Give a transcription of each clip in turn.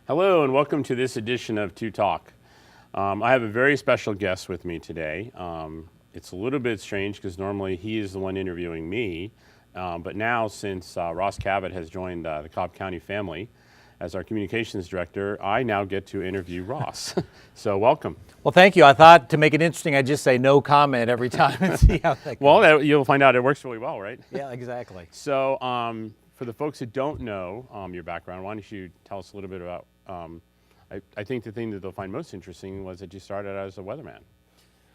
Hello and welcome to this edition of To Talk. I have a very special guest with me today. It's a little bit strange because normally he is the one interviewing me, but now since Ross Cabot has joined the Cobb County family as our communications director, I now get to interview Ross. So welcome. Well, thank you. I thought to make it interesting, I'd just say no comment every time and see how that goes. Well, you'll find out it works really well, right? Yeah, exactly. So for the folks that don't know your background, why don't you tell us a little bit about I think the thing that they'll find most interesting was that you started out as a weatherman.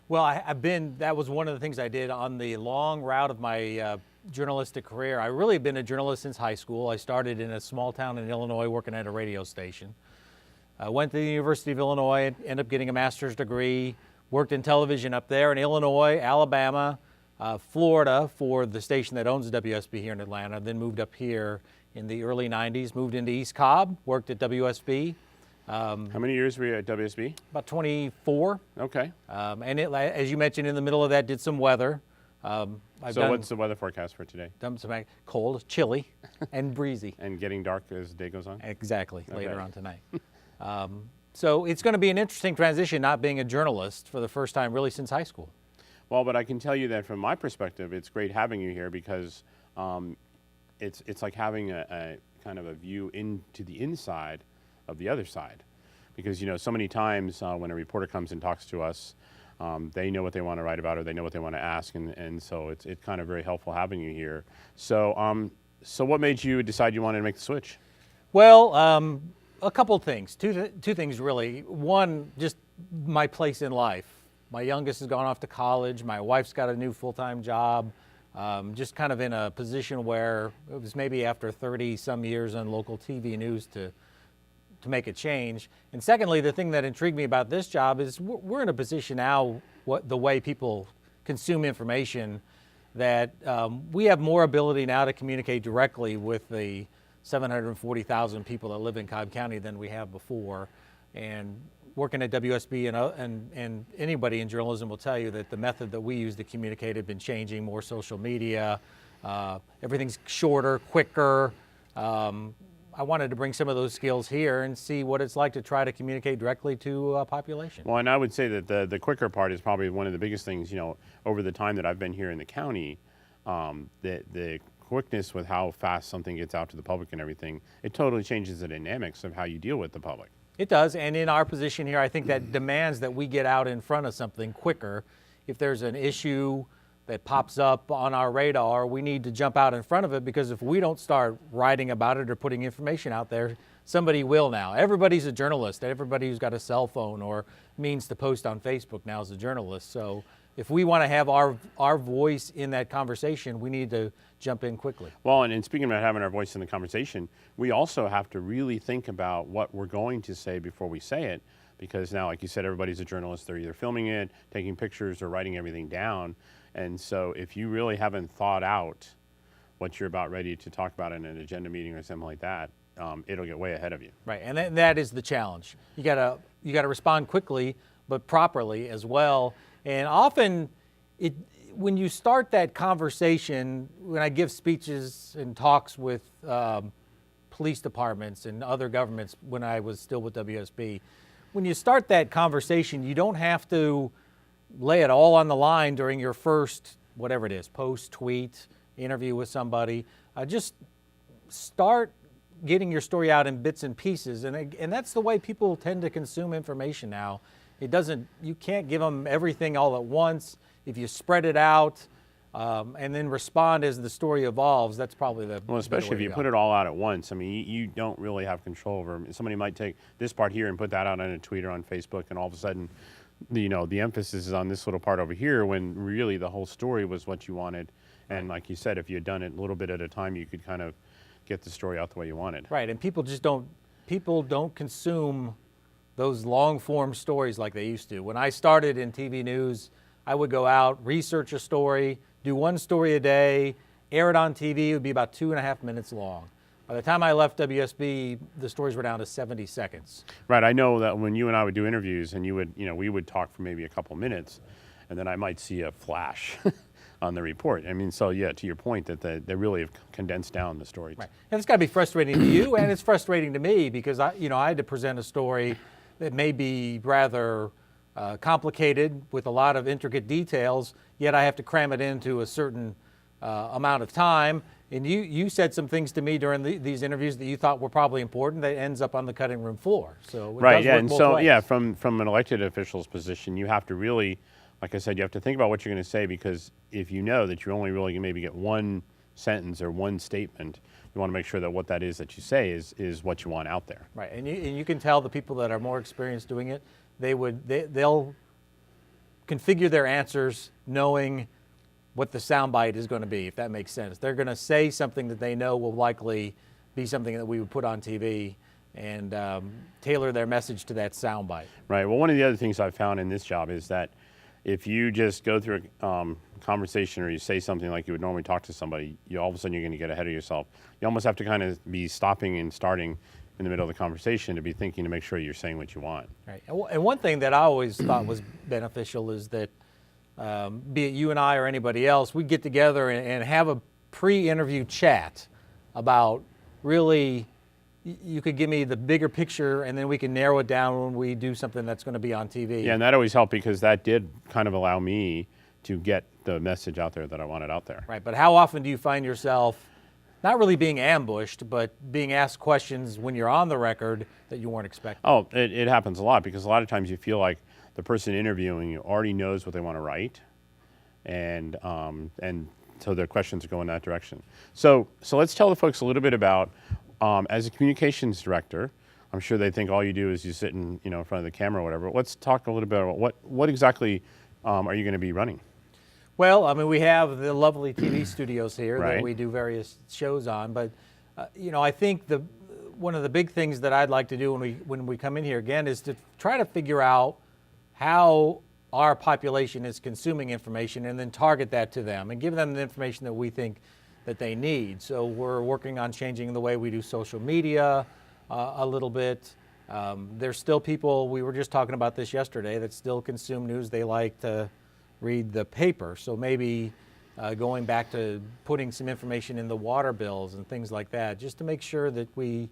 Well, that was one of the things I did on the long route of my journalistic career. I really have been a journalist since high school. I started in a small town in Illinois working at a radio station. I went to the University of Illinois, ended up getting a master's degree, worked in television up there in Illinois, Alabama, Florida for the station that owns WSB here in Atlanta, then moved up here in the early 90s, moved into East Cobb, worked at WSB. How many years were you at WSB? About 24. Okay. And as you mentioned, in the middle of that, did some weather. What's the weather forecast for today? Done some cold, chilly, and breezy. And getting dark as the day goes on? Exactly, Okay. later on tonight. So it's going to be an interesting transition not being a journalist for the first time really since high school. Well, but I can tell you that from my perspective, it's great having you here because it's like having a kind of a view into the inside of the other side. Because, so many times when a reporter comes and talks to us, they know what they want to write about or they know what they want to ask. And so it's kind of very helpful having you here. So, so what made you decide you wanted to make the switch? Well, a couple of things. Two things, really. One, just my place in life. My youngest has gone off to college. My wife's got a new full-time job. Just kind of in a position where it was maybe after 30-some years on local TV news to make a change. And secondly, the thing that intrigued me about this job is we're in a position now, the way people consume information, that we have more ability now to communicate directly with the 740,000 people that live in Cobb County than we have before. And working at WSB and anybody in journalism will tell you that the method that we use to communicate have been changing, more social media, everything's shorter, quicker. I wanted to bring some of those skills here and see what it's like to try to communicate directly to a population. Well, and I would say that the quicker part is probably one of the biggest things, over the time that I've been here in the county, the quickness with how fast something gets out to the public and everything, it totally changes the dynamics of how you deal with the public. It does, and in our position here, I think that demands that we get out in front of something quicker. If there's an issue that pops up on our radar, we need to jump out in front of it, because if we don't start writing about it or putting information out there, somebody will now. Everybody's a journalist. Everybody who's got a cell phone or means to post on Facebook now is a journalist. So if we want to have our voice in that conversation, we need to jump in quickly. Well, and speaking about having our voice in the conversation, we also have to really think about what we're going to say before we say it, because now, like you said, everybody's a journalist. They're either filming it, taking pictures, or writing everything down. And so if you really haven't thought out what you're about ready to talk about in an agenda meeting or something like that, it'll get way ahead of you. Right, and that is the challenge. You gotta respond quickly, but properly as well. And often, when you start that conversation, when I give speeches and talks with police departments and other governments when I was still with WSB, when you start that conversation, you don't have to lay it all on the line during your first, whatever it is, post, tweet, interview with somebody. Just start getting your story out in bits and pieces, and that's the way people tend to consume information now. You can't give them everything all at once. If you spread it out and then respond as the story evolves, that's probably the Well, especially if you put it all out at once. I mean, you don't really have control over it. Somebody might take this part here and put that out on a tweet or on Facebook, and all of a sudden, the emphasis is on this little part over here, when really the whole story was what you wanted. And like you said, if you had done it a little bit at a time, you could kind of get the story out the way you wanted. Right, and people don't consume those long form stories like they used to. When I started in TV news, I would go out, research a story, do one story a day, air it on TV. It would be about 2.5 minutes long. By the time I left WSB, the stories were down to 70 seconds. Right. I know that when you and I would do interviews, and we would talk for maybe a couple minutes, and then I might see a flash on the report. I mean, so yeah, to your point that they really have condensed down the story. Right. And it's got to be frustrating to you, and it's frustrating to me because I had to present a story that may be rather complicated with a lot of intricate details, yet I have to cram it into a certain amount of time. And you said some things to me during these interviews that you thought were probably important that ends up on the cutting room floor. So it Right, does yeah, work and both so ways. yeah, from an elected official's position, you have to really, like I said, you have to think about what you're going to say, because if you know that you're only really going to maybe get one sentence or one statement, you want to make sure that what that is that you say is what you want out there. Right, and you can tell the people that are more experienced doing it, they'll configure their answers knowing what the soundbite is going to be, if that makes sense. They're going to say something that they know will likely be something that we would put on TV and tailor their message to that soundbite. Right. Well, one of the other things I've found in this job is that if you just go through a conversation or you say something like you would normally talk to somebody, all of a sudden you're going to get ahead of yourself. You almost have to kind of be stopping and starting in the middle of the conversation to be thinking to make sure you're saying what you want. Right. And one thing that I always thought was beneficial is that be it you and I or anybody else, we get together and have a pre-interview chat about really, you could give me the bigger picture and then we can narrow it down when we do something that's going to be on TV. Yeah, and that always helped because that did kind of allow me to get the message out there that I wanted out there. Right, but how often do you find yourself not really being ambushed, but being asked questions when you're on the record that you weren't expecting? Oh, it happens a lot because a lot of times you feel like the person interviewing you already knows what they want to write, and so their questions go in that direction. So let's tell the folks a little bit about, as a communications director, I'm sure they think all you do is you sit in front of the camera or whatever. Let's talk a little bit about what exactly are you going to be running? Well, I mean, we have the lovely TV studios here Right. that we do various shows on, but I think one of the big things that I'd like to do when we come in here again is to try to figure out how our population is consuming information and then target that to them and give them the information that we think that they need. So we're working on changing the way we do social media a little bit. There's still people, we were just talking about this yesterday, that still consume news. They like to read the paper. So maybe going back to putting some information in the water bills and things like that, just to make sure that we,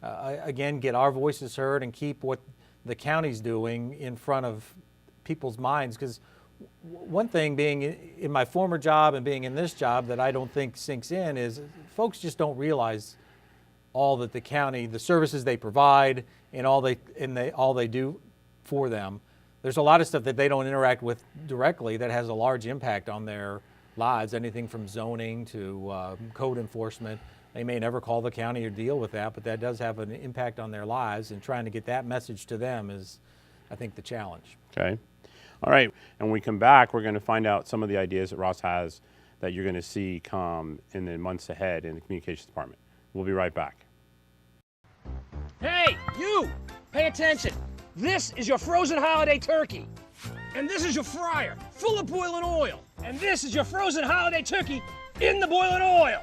again, get our voices heard and keep what the county's doing in front of people's minds. Because one thing, being in my former job and being in this job, that I don't think sinks in is folks just don't realize all that the county, the services they provide, and all they do for them. There's a lot of stuff that they don't interact with directly that has a large impact on their lives, anything from zoning to code enforcement. They may never call the county or deal with that, but that does have an impact on their lives, and trying to get that message to them is, I think, the challenge. Okay. All right. And when we come back, we're going to find out some of the ideas that Ross has that you're going to see come in the months ahead in the communications department. We'll be right back. Hey, you! Pay attention. This is your frozen holiday turkey. And this is your fryer, full of boiling oil. And this is your frozen holiday turkey in the boiling oil.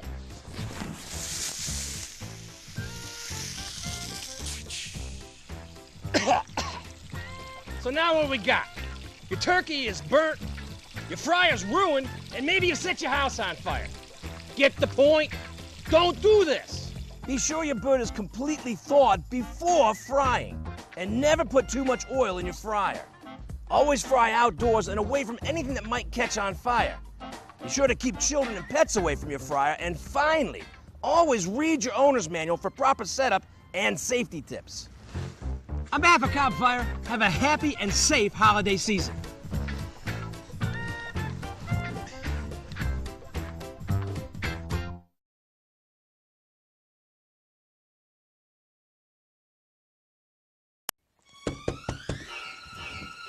So now what we got? Your turkey is burnt, your fryer's ruined, and maybe you set your house on fire. Get the point? Don't do this. Be sure your bird is completely thawed before frying, and never put too much oil in your fryer. Always fry outdoors and away from anything that might catch on fire. Be sure to keep children and pets away from your fryer, and finally, always read your owner's manual for proper setup and safety tips. On behalf of Cobb Fire, have a happy and safe holiday season.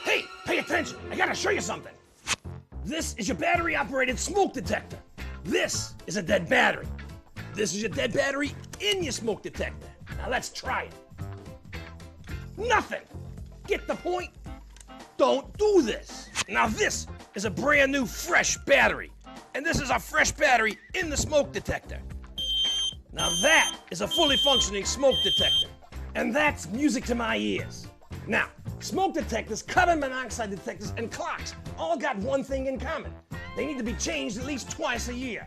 Hey, pay attention. I gotta show you something. This is your battery-operated smoke detector. This is a dead battery. This is your dead battery in your smoke detector. Now let's try it. Nothing. Get the point? Don't do this. Now this is a brand new fresh battery. And this is a fresh battery in the smoke detector. Now that is a fully functioning smoke detector. And that's music to my ears. Now, smoke detectors, carbon monoxide detectors, and clocks all got one thing in common. they need to be changed at least twice a year.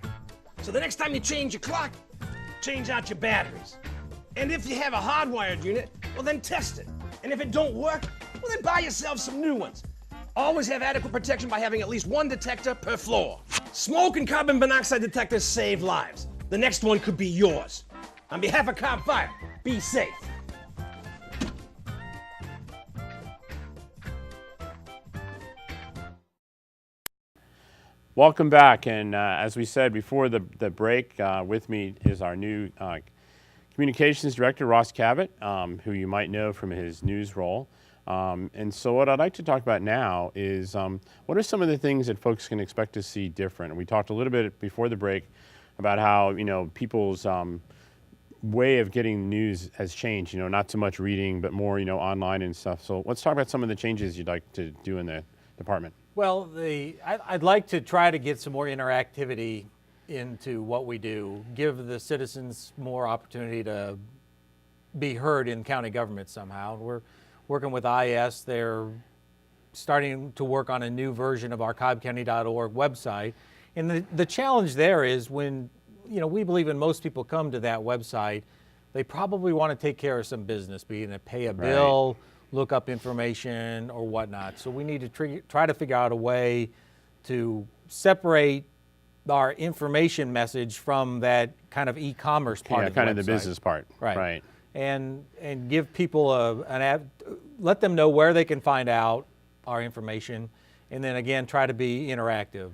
So the next time you change your clock, change out your batteries. And if you have a hardwired unit, well then test it. And if it don't work, well then buy yourself some new ones. Always have adequate protection by having at least one detector per floor. Smoke and carbon monoxide detectors save lives. The next one could be yours. On behalf of Cobb Fire, be safe. Welcome back, and as we said before the break, with me is our new communications director, Ross Cabot, who you might know from his news role. And so what I'd like to talk about now is what are some of the things that folks can expect to see different? And we talked a little bit before the break about how, people's way of getting news has changed, not so much reading, but more, online and stuff. So let's talk about some of the changes you'd like to do in the department. Well, I'd like to try to get some more interactivity into what we do, give the citizens more opportunity to be heard in county government somehow. We're working with IS. They're starting to work on a new version of our cobbcounty.org website. And the challenge there is when, we believe when most people come to that website, they probably want to take care of some business, be it pay a bill, look up information or whatnot. So we need to try to figure out a way to separate our information message from that kind of e-commerce part of the kind website. of the business part. Right. And give people let them know where they can find out our information, and then again try to be interactive.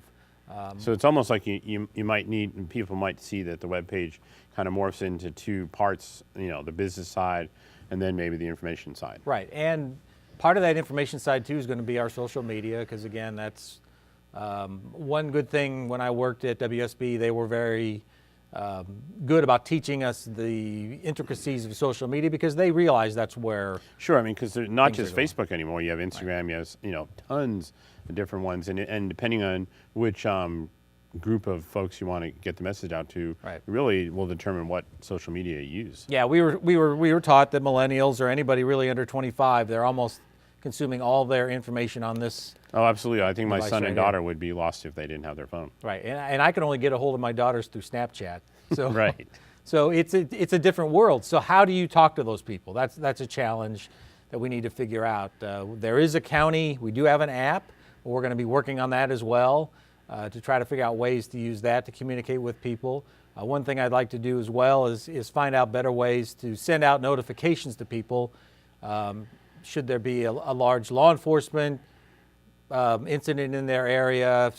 So it's almost like you might need, and people might see that the web page kind of morphs into two parts, the business side and then maybe the information side. Right, and part of that information side too is going to be our social media, because again, that's one good thing. When I worked at WSB, they were very good about teaching us the intricacies of social media, because they realize that's where. Sure, because they're not just Facebook anymore. You have Instagram, you have tons of different ones, and depending on which group of folks you want to get the message out to, really will determine what social media you use. Yeah, we were taught that millennials or anybody really under 25, they're almost consuming all their information on this. Oh, absolutely. I think my son and daughter here would be lost if they didn't have their phone. Right, and I can only get a hold of my daughters through Snapchat. So right. So it's a different world. So how do you talk to those people? That's a challenge that we need to figure out. There is a county. We do have an app. We're going to be working on that as well to try to figure out ways to use that to communicate with people. One thing I'd like to do as well is find out better ways to send out notifications to people. Should there be a large law enforcement incident in their area,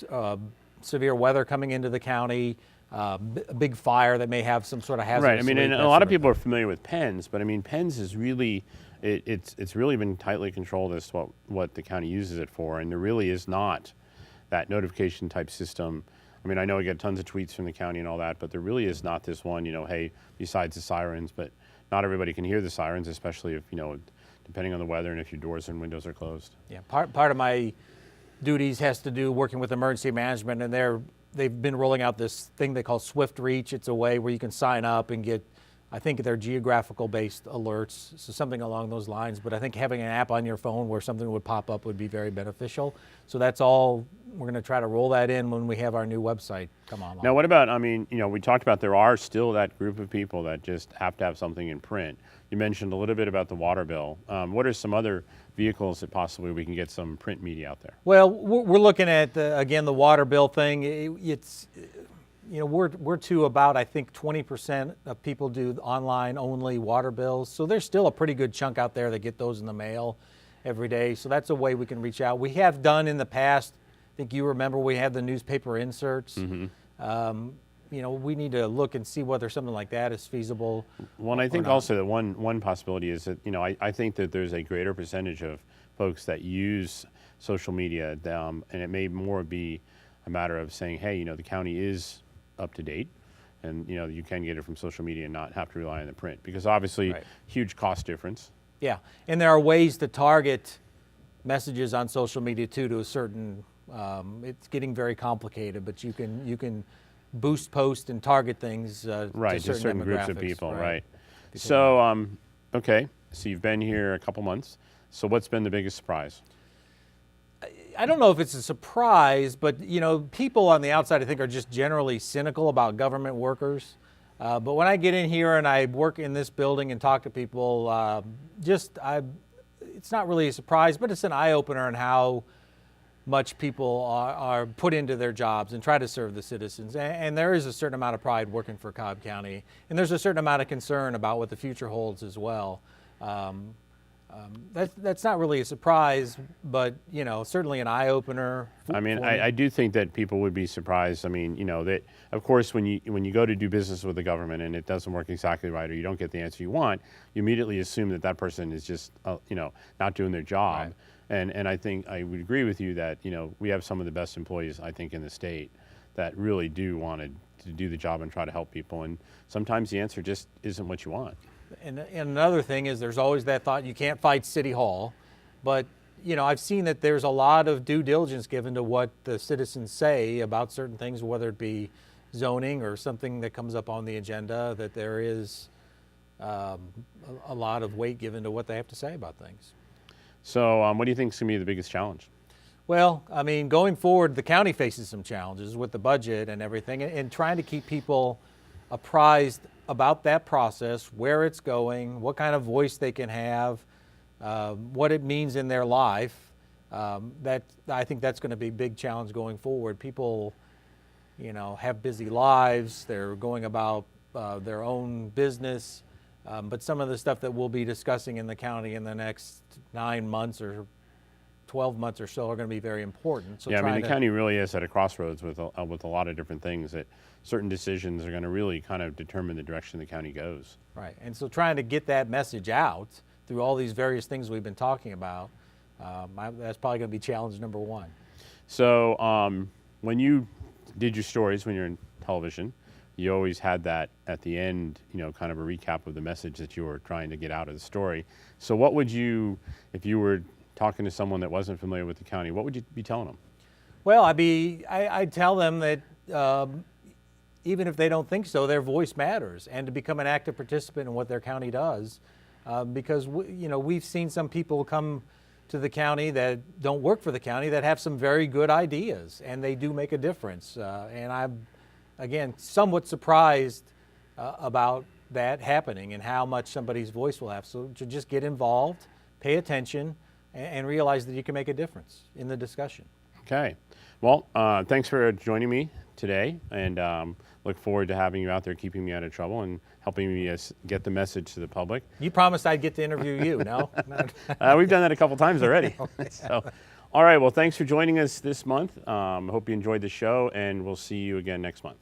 severe weather coming into the county, a big fire that may have some sort of hazardous Right. leak, And a lot of people are familiar with PENS, but PENS is really, it's really been tightly controlled as to what the county uses it for, and there really is not that notification type system. I know I get tons of tweets from the county and all that, but there really is not this one, hey, besides the sirens, but not everybody can hear the sirens, especially if, depending on the weather and if your doors and windows are closed. Yeah, part of my duties has to do working with emergency management, and they've been rolling out this thing they call Swift Reach. It's a way where you can sign up and get, I think they're geographical based alerts, so something along those lines. But I think having an app on your phone where something would pop up would be very beneficial. So that's all, we're going to try to roll that in when we have our new website come online. Now what about, we talked about there are still that group of people that just have to have something in print. You mentioned a little bit about the water bill. What are some other vehicles that possibly we can get some print media out there? Well, we're looking at, again, the water bill thing. We're to about, I think, 20% of people do online only water bills. So there's still a pretty good chunk out there that get those in the mail every day. So that's a way we can reach out. We have done in the past, I think you remember we had the newspaper inserts. Mm-hmm. We need to look and see whether something like that is feasible. Well, and I think also that one possibility is that, I think that there's a greater percentage of folks that use social media, and it may more be a matter of saying, hey, the county is up to date, and you can get it from social media and not have to rely on the print, because obviously huge cost difference. Yeah, and there are ways to target messages on social media too to a certain. It's getting very complicated, but you can boost post and target things to certain groups of people. Right. So okay, so you've been here a couple months. So what's been the biggest surprise? I don't know if it's a surprise, but you know, people on the outside I think are just generally cynical about government workers. But when I get in here and I work in this building and talk to people, it's not really a surprise, but it's an eye-opener on how much people are put into their jobs and try to serve the citizens. And there is a certain amount of pride working for Cobb County, and there's a certain amount of concern about what the future holds as well. That's not really a surprise, but you know, certainly an eye-opener. I mean, I do think that people would be surprised. I mean, you know, that of course when you go to do business with the government and it doesn't work exactly right, or you don't get the answer you want, you immediately assume that that person is just you know, not doing their job. Right. And I think I would agree with you that, you know, we have some of the best employees, I think, in the state that really do want to do the job and try to help people. And sometimes the answer just isn't what you want. And another thing is there's always that thought you can't fight City Hall. But, you know, I've seen that there's a lot of due diligence given to what the citizens say about certain things, whether it be zoning or something that comes up on the agenda, that there is a lot of weight given to what they have to say about things. So what do you think is going to be the biggest challenge? Well, I mean, going forward, the county faces some challenges with the budget and everything, and trying to keep people apprised about that process, where it's going, what kind of voice they can have, what it means in their life. I think that's going to be a big challenge going forward. People, you know, have busy lives. They're going about their own business. But some of the stuff that we'll be discussing in the county in the next 9 months or 12 months or so are going to be very important. So yeah, I mean, the county really is at a crossroads with a lot of different things that certain decisions are going to really kind of determine the direction the county goes. Right, and so trying to get that message out through all these various things we've been talking about, that's probably going to be challenge number one. So when you did your stories, when you're in television, you always had that at the end, you know, kind of a recap of the message that you were trying to get out of the story. So what would you, if you were talking to someone that wasn't familiar with the county, what would you be telling them? Well, I'd tell them that even if they don't think so, their voice matters, and to become an active participant in what their county does, because you know, we've seen some people come to the county that don't work for the county that have some very good ideas, and they do make a difference. And I'm, again, somewhat surprised about that happening and how much somebody's voice will have. So to just get involved, pay attention, and realize that you can make a difference in the discussion. Okay. Well, thanks for joining me today, and look forward to having you out there keeping me out of trouble and helping me get the message to the public. You promised I'd get to interview you, no? We've done that a couple times already. So, all right, well, thanks for joining us this month. Hope you enjoyed the show, and we'll see you again next month.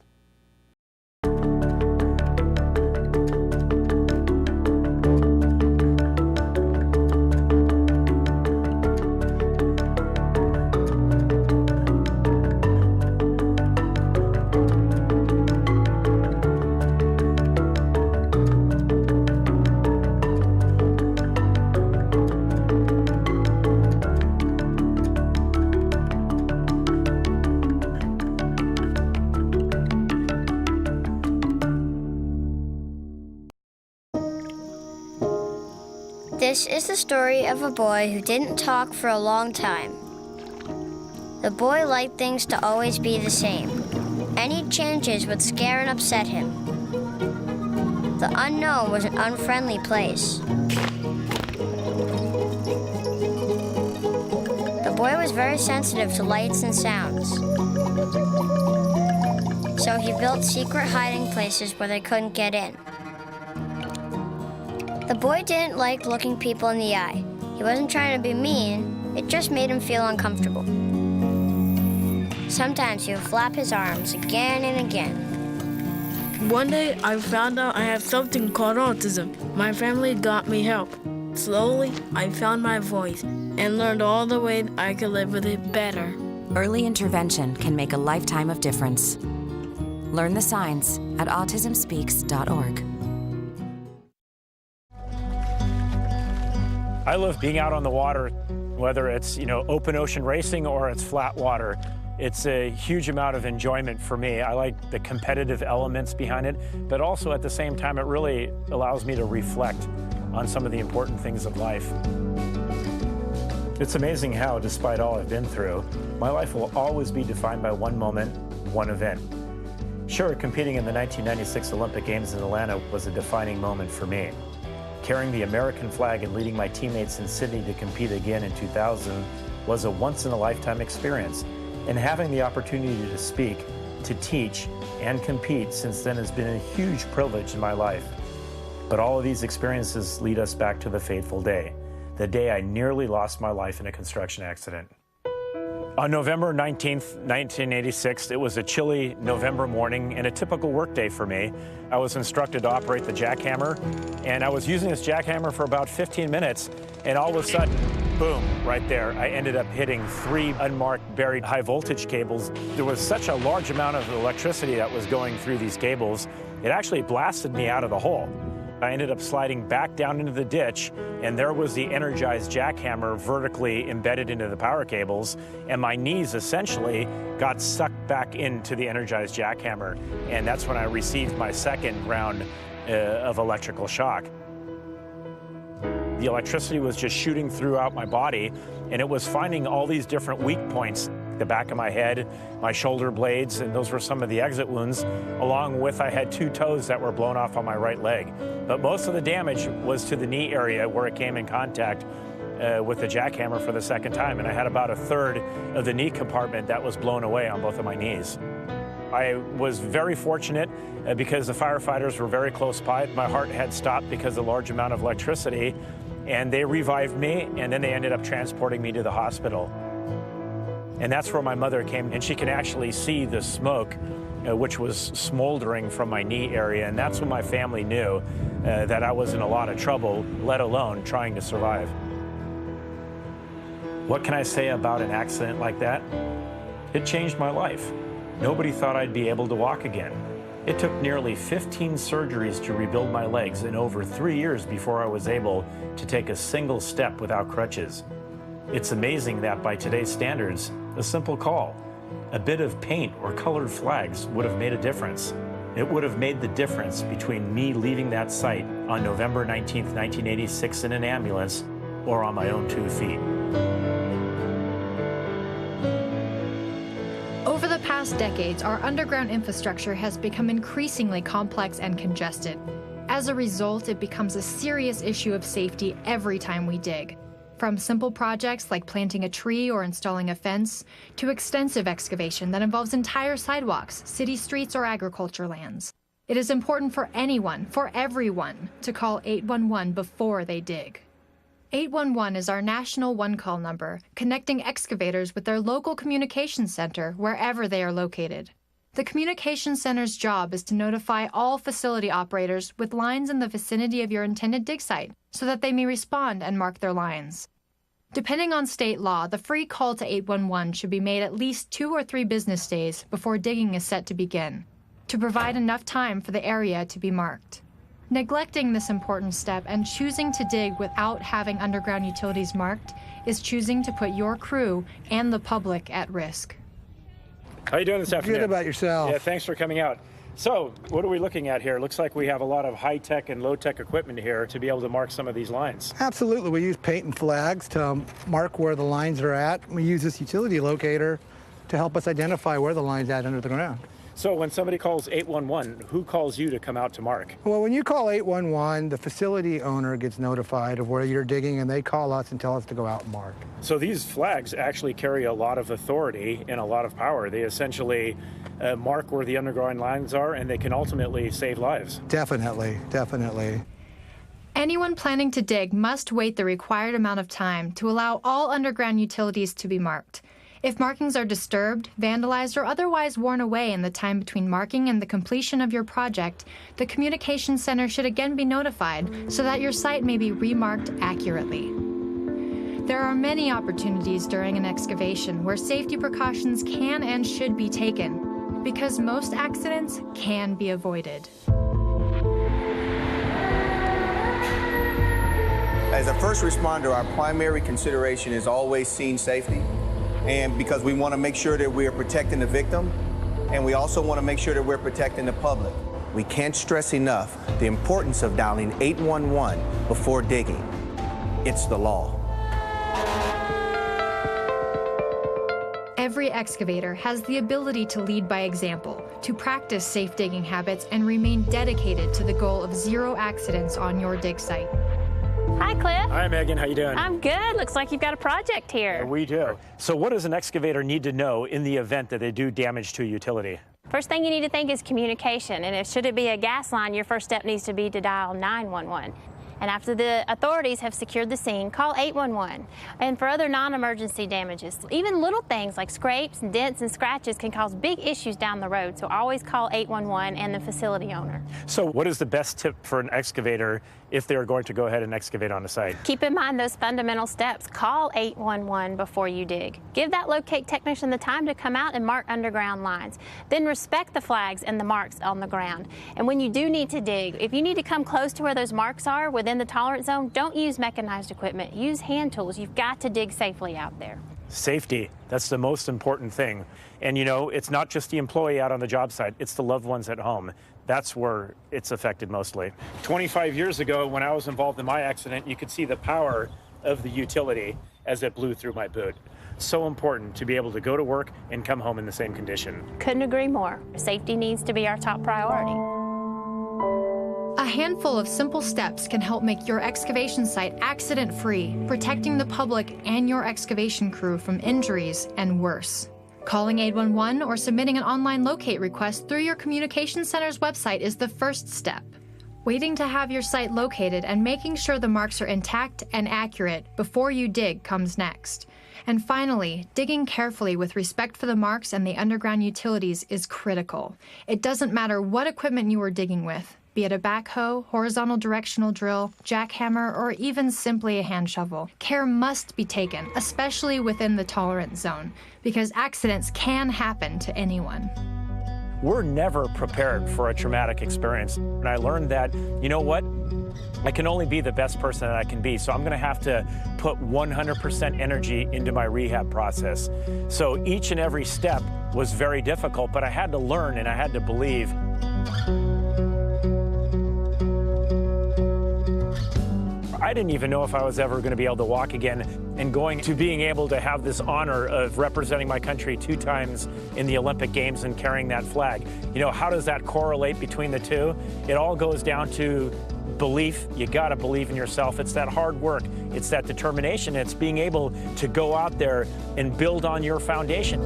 This is the story of a boy who didn't talk for a long time. The boy liked things to always be the same. Any changes would scare and upset him. The unknown was an unfriendly place. The boy was very sensitive to lights and sounds. So he built secret hiding places where they couldn't get in. The boy didn't like looking people in the eye. He wasn't trying to be mean, it just made him feel uncomfortable. Sometimes he would flap his arms again and again. One day I found out I have something called autism. My family got me help. Slowly, I found my voice and learned all the ways I could live with it better. Early intervention can make a lifetime of difference. Learn the signs at autismspeaks.org. I love being out on the water, whether it's, open ocean racing or it's flat water. It's a huge amount of enjoyment for me. I like the competitive elements behind it, but also at the same time, it really allows me to reflect on some of the important things of life. It's amazing how, despite all I've been through, my life will always be defined by one moment, one event. Sure, competing in the 1996 Olympic Games in Atlanta was a defining moment for me. Carrying the American flag and leading my teammates in Sydney to compete again in 2000 was a once-in-a-lifetime experience. And having the opportunity to speak, to teach, and compete since then has been a huge privilege in my life. But all of these experiences lead us back to the fateful day, the day I nearly lost my life in a construction accident. On November 19th, 1986, it was a chilly November morning and a typical workday for me. I was instructed to operate the jackhammer, and I was using this jackhammer for about 15 minutes, and all of a sudden, boom, right there, I ended up hitting 3 unmarked buried high voltage cables. There was such a large amount of electricity that was going through these cables, it actually blasted me out of the hole. I ended up sliding back down into the ditch, and there was the energized jackhammer vertically embedded into the power cables, and my knees essentially got sucked back into the energized jackhammer, and that's when I received my second round of electrical shock. The electricity was just shooting throughout my body, and it was finding all these different weak points, the back of my head, my shoulder blades, and those were some of the exit wounds, along with I had 2 toes that were blown off on my right leg. But most of the damage was to the knee area where it came in contact with the jackhammer for the second time, and I had about 1/3 of the knee compartment that was blown away on both of my knees. I was very fortunate because the firefighters were very close by. My heart had stopped because of the large amount of electricity, and they revived me, and then they ended up transporting me to the hospital. And that's where my mother came, and she could actually see the smoke, which was smoldering from my knee area, and that's when my family knew that I was in a lot of trouble, let alone trying to survive. What can I say about an accident like that? It changed my life. Nobody thought I'd be able to walk again. It took nearly 15 surgeries to rebuild my legs and over 3 years before I was able to take a single step without crutches. It's amazing that by today's standards, a simple call, a bit of paint or colored flags would have made a difference. It would have made the difference between me leaving that site on November 19th, 1986 in an ambulance or on my own 2 feet. Over the past decades, our underground infrastructure has become increasingly complex and congested. As a result, it becomes a serious issue of safety every time we dig. From simple projects like planting a tree or installing a fence, to extensive excavation that involves entire sidewalks, city streets, or agriculture lands. It is important for anyone, for everyone, to call 811 before they dig. 811 is our national one-call number, connecting excavators with their local communications center wherever they are located. The communications center's job is to notify all facility operators with lines in the vicinity of your intended dig site so that they may respond and mark their lines. Depending on state law, the free call to 811 should be made at least 2 or 3 business days before digging is set to begin, to provide enough time for the area to be marked. Neglecting this important step and choosing to dig without having underground utilities marked is choosing to put your crew and the public at risk. How are you doing this afternoon? Good, about yourself? Yeah, thanks for coming out. So, what are we looking at here? Looks like we have a lot of high-tech and low-tech equipment here to be able to mark some of these lines. Absolutely. We use paint and flags to mark where the lines are at. We use this utility locator to help us identify where the line's at under the ground. So when somebody calls 811, who calls you to come out to mark? Well, when you call 811, the facility owner gets notified of where you're digging, and they call us and tell us to go out and mark. So these flags actually carry a lot of authority and a lot of power. They essentially mark where the underground lines are, and they can ultimately save lives. Definitely, definitely. Anyone planning to dig must wait the required amount of time to allow all underground utilities to be marked. If markings are disturbed, vandalized, or otherwise worn away in the time between marking and the completion of your project, the communications center should again be notified so that your site may be remarked accurately. There are many opportunities during an excavation where safety precautions can and should be taken, because most accidents can be avoided. As a first responder, our primary consideration is always scene safety. And because we want to make sure that we are protecting the victim, and we also want to make sure that we're protecting the public. We can't stress enough the importance of dialing 811 before digging. It's the law. Every excavator has the ability to lead by example, to practice safe digging habits, and remain dedicated to the goal of 0 accidents on your dig site. Hi, Cliff. Hi, Megan. How you doing? I'm good. Looks like you've got a project here. We do. So what does an excavator need to know in the event that they do damage to a utility? First thing you need to think is communication. And if should it be a gas line, your first step needs to be to dial 911. And after the authorities have secured the scene, call 811. And for other non-emergency damages, even little things like scrapes, dents, and scratches can cause big issues down the road. So always call 811 and the facility owner. So what is the best tip for an excavator if they're going to go ahead and excavate on a site? Keep in mind those fundamental steps. Call 811 before you dig. Give that locate technician the time to come out and mark underground lines. Then respect the flags and the marks on the ground. And when you do need to dig, if you need to come close to where those marks are within the tolerance zone, don't use mechanized equipment. Use hand tools. You've got to dig safely out there. Safety, that's the most important thing. And you know, it's not just the employee out on the job site, it's the loved ones at home. That's where it's affected mostly. 25 years ago, when I was involved in my accident, you could see the power of the utility as it blew through my boot. So important to be able to go to work and come home in the same condition. Couldn't agree more. Safety needs to be our top priority. A handful of simple steps can help make your excavation site accident-free, protecting the public and your excavation crew from injuries and worse. Calling 811 or submitting an online locate request through your communication center's website is the first step. Waiting to have your site located and making sure the marks are intact and accurate before you dig comes next. And finally, digging carefully with respect for the marks and the underground utilities is critical. It doesn't matter what equipment you are digging with, be it a backhoe, horizontal directional drill, jackhammer, or even simply a hand shovel. Care must be taken, especially within the tolerance zone, because accidents can happen to anyone. We're never prepared for a traumatic experience. And I learned that, you know what? I can only be the best person that I can be. So I'm gonna have to put 100% energy into my rehab process. So each and every step was very difficult, but I had to learn and I had to believe. I didn't even know if I was ever going to be able to walk again, and going to being able to have this honor of representing my country 2 times in the Olympic Games and carrying that flag. You know, how does that correlate between the two? It all goes down to belief. You got to believe in yourself. It's that hard work. It's that determination. It's being able to go out there and build on your foundation.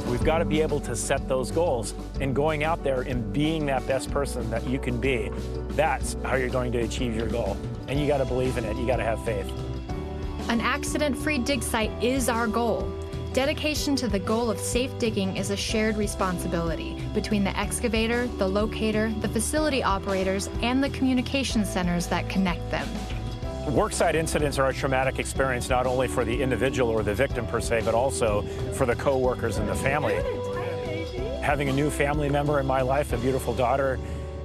We've got to be able to set those goals, and going out there and being that best person that you can be. That's how you're going to achieve your goal. And you got to believe in it. You got to have faith. An accident-free dig site is our goal. Dedication to the goal of safe digging is a shared responsibility between the excavator, the locator, the facility operators, and the communication centers that connect them. Worksite incidents are a traumatic experience not only for the individual or the victim per se, but also for the co-workers and the family. Having a new family member in my life, a beautiful daughter,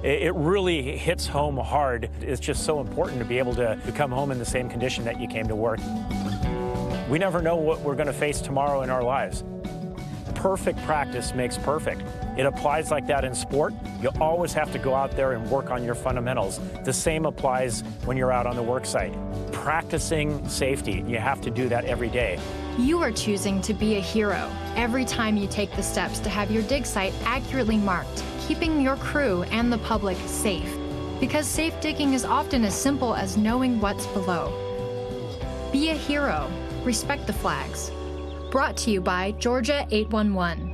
it really hits home hard. It's just so important to be able to come home in the same condition that you came to work. We never know what we're going to face tomorrow in our lives. Perfect practice makes perfect. It applies like that in sport. You always have to go out there and work on your fundamentals. The same applies when you're out on the work site. Practicing safety, you have to do that every day. You are choosing to be a hero every time you take the steps to have your dig site accurately marked, keeping your crew and the public safe. Because safe digging is often as simple as knowing what's below. Be a hero. Respect the flags. Brought to you by Georgia 811.